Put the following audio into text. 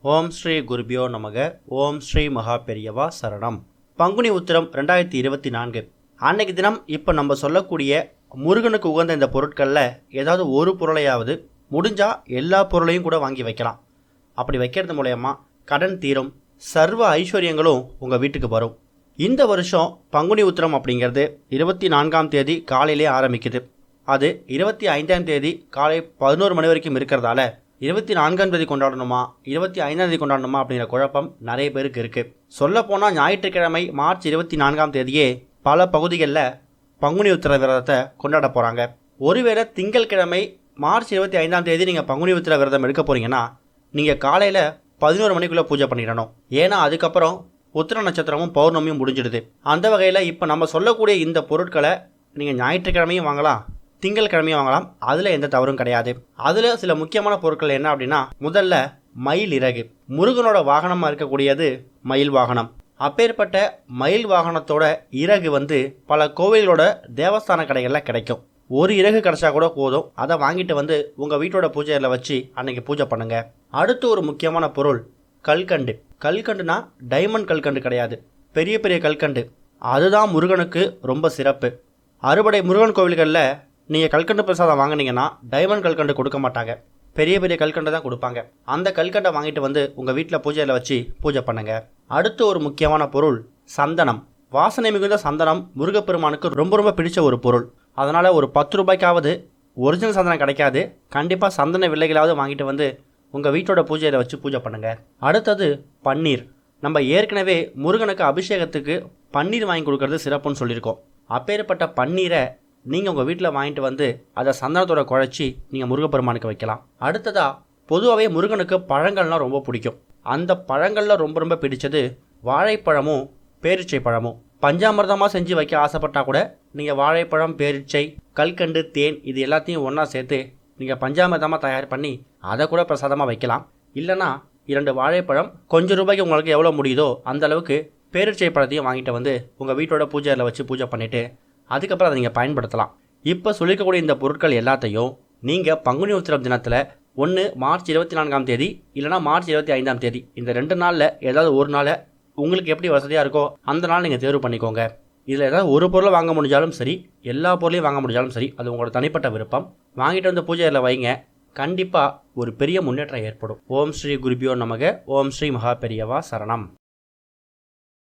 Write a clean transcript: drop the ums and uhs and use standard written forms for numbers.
ஓம் ஸ்ரீ குருபியோ நமக. ஓம் ஸ்ரீ மகா பெரியவா சரணம். பங்குனி உத்திரம் 2024 அன்னைக்கு தினம் இப்போ நம்ம சொல்லக்கூடிய முருகனுக்கு உகந்த இந்த பொருட்களில் ஏதாவது ஒரு பொருளையாவது முடிஞ்சால் எல்லா பொருளையும் கூட வாங்கி வைக்கலாம். அப்படி வைக்கிறது மூலயமா கடன் தீரும், சர்வ ஐஸ்வர்யங்களும் உங்கள் வீட்டுக்கு வரும். இந்த வருஷம் பங்குனி உத்திரம் அப்படிங்கிறது 24ஆம் தேதி காலையிலே ஆரம்பிக்குது. அது 25ஆம் தேதி காலை 11 மணி வரைக்கும் இருக்கிறதால 24ஆம் தேதி கொண்டாடணுமா 25ஆம் தேதி கொண்டாடணுமா அப்படிங்கிற குழப்பம் நிறைய பேருக்கு இருக்குது. சொல்லப்போனால் ஞாயிற்றுக்கிழமை மார்ச் 24ஆம் தேதியே பல பகுதிகளில் பங்குனி உத்திர விரதத்தை கொண்டாட போகிறாங்க. ஒருவேளை திங்கட்கிழமை மார்ச் 25ஆம் தேதி நீங்கள் பங்குனி உத்திர விரதம் எடுக்க போகிறீங்கன்னா நீங்கள் காலையில் 11 மணிக்குள்ளே பூஜை பண்ணிடணும். ஏன்னா அதுக்கப்புறம் உத்திர நட்சத்திரமும் பௌர்ணமியும் முடிஞ்சிடுது. அந்த வகையில் இப்போ நம்ம சொல்லக்கூடிய இந்த பொருட்களை நீங்கள் ஞாயிற்றுக்கிழமையும் வாங்கலாம், திங்கட்கிழமையும் வாங்கலாம். அதில் எந்த தவறும் கிடையாது. அதில் சில முக்கியமான பொருட்கள் என்ன அப்படின்னா, முதல்ல மயில் இறகு. முருகனோட வாகனமாக இருக்கக்கூடியது மயில் வாகனம். அப்பேற்பட்ட மயில் வாகனத்தோட இறகு பல கோவிலோட தேவஸ்தான கடைகளில் கிடைக்கும். ஒரு இறகு கிடைச்சா கூட போதும். அதை வாங்கிட்டு உங்கள் வீட்டோட பூஜையில் வச்சு அன்னைக்கு பூஜை பண்ணுங்க. அடுத்து ஒரு முக்கியமான பொருள் கல்கண்டு. கல்கண்டுனா டைமண்ட் கல்கண்டு கிடையாது, பெரிய பெரிய கல்கண்டு. அதுதான் முருகனுக்கு ரொம்ப சிறப்பு. அறுபடை முருகன் கோவில்களில் நீங்கள் கல்கண்டு பிரசாதம் வாங்கினீங்கன்னா டைமண்ட் கல்கண்டு கொடுக்க மாட்டாங்க, பெரிய பெரிய கல்கண்டு தான் கொடுப்பாங்க. அந்த கல்கண்டை வாங்கிட்டு உங்கள் வீட்டில் பூஜையில் வச்சு பூஜை பண்ணுங்க. அடுத்து ஒரு முக்கியமான பொருள் சந்தனம். வாசனை மிகுந்த சந்தனம் முருகப்பெருமானுக்கு ரொம்ப ரொம்ப பிடிச்ச ஒரு பொருள். அதனால் ஒரு 10 ரூபாய்க்காவது ஒரிஜினல் சந்தனம் கிடைக்காது, கண்டிப்பாக சந்தன விலைகளாவது வாங்கிட்டு உங்கள் வீட்டோட பூஜையில் வச்சு பூஜை பண்ணுங்கள். அடுத்தது பன்னீர். நம்ம ஏற்கனவே முருகனுக்கு அபிஷேகத்துக்கு பன்னீர் வாங்கி கொடுக்கறது சிறப்புன்னு சொல்லியிருக்கோம். அப்பேற்பட்ட பன்னீரை நீங்கள் உங்கள் வீட்டில் வாங்கிட்டு அதை சந்தனத்தோட குழைச்சி நீங்கள் முருகப்பெருமானுக்கு வைக்கலாம். அடுத்ததாக பொதுவாகவே முருகனுக்கு பழங்கள்லாம் ரொம்ப பிடிக்கும். அந்த பழங்களில் ரொம்ப ரொம்ப பிடிச்சது வாழைப்பழமும் பேரிச்சை பழமும். பஞ்சாமிர்தமாக செஞ்சு வைக்க ஆசைப்பட்டால் கூட நீங்கள் வாழைப்பழம், பேரிச்சை, கல்கண்டு, தேன் இது எல்லாத்தையும் ஒன்றா சேர்த்து நீங்கள் பஞ்சாமிர்தமாக தயார் பண்ணி அதை கூட பிரசாதமாக வைக்கலாம். இல்லைனா 2 வாழைப்பழம், கொஞ்சம் ரூபாய்க்கு உங்களுக்கு எவ்வளோ முடியுதோ அந்த அளவுக்கு பேரிச்சை பழத்தையும் வாங்கிட்டு உங்கள் வீட்டோட பூஜையில் வச்சு பூஜை பண்ணிவிட்டு அதுக்கப்புறம் அதை நீங்கள் பயன்படுத்தலாம். இப்போ சொல்லிக்கக்கூடிய இந்த பொருட்கள் எல்லாத்தையும் நீங்கள் பங்குனி உத்திரம் தினத்தில் ஒன்று மார்ச் 24ஆம் தேதி இல்லைனா மார்ச் 25ஆம் தேதி இந்த 2 நாளில் ஏதாவது ஒரு நாள் உங்களுக்கு எப்படி வசதியாக இருக்கோ அந்த நாள் நீங்கள் தேர்வு பண்ணிக்கோங்க. இதில் ஏதாவது ஒரு பொருளை வாங்க முடிஞ்சாலும் சரி, எல்லா பொருளையும் வாங்க முடிஞ்சாலும் சரி, அது உங்களோட தனிப்பட்ட விருப்பம். வாங்கிட்டு பூஜையில் வைங்க, கண்டிப்பாக ஒரு பெரிய முன்னேற்றம் ஏற்படும். ஓம் ஸ்ரீ குருபியோ நமக. ஓம் ஸ்ரீ மகா பெரியவா சரணம்.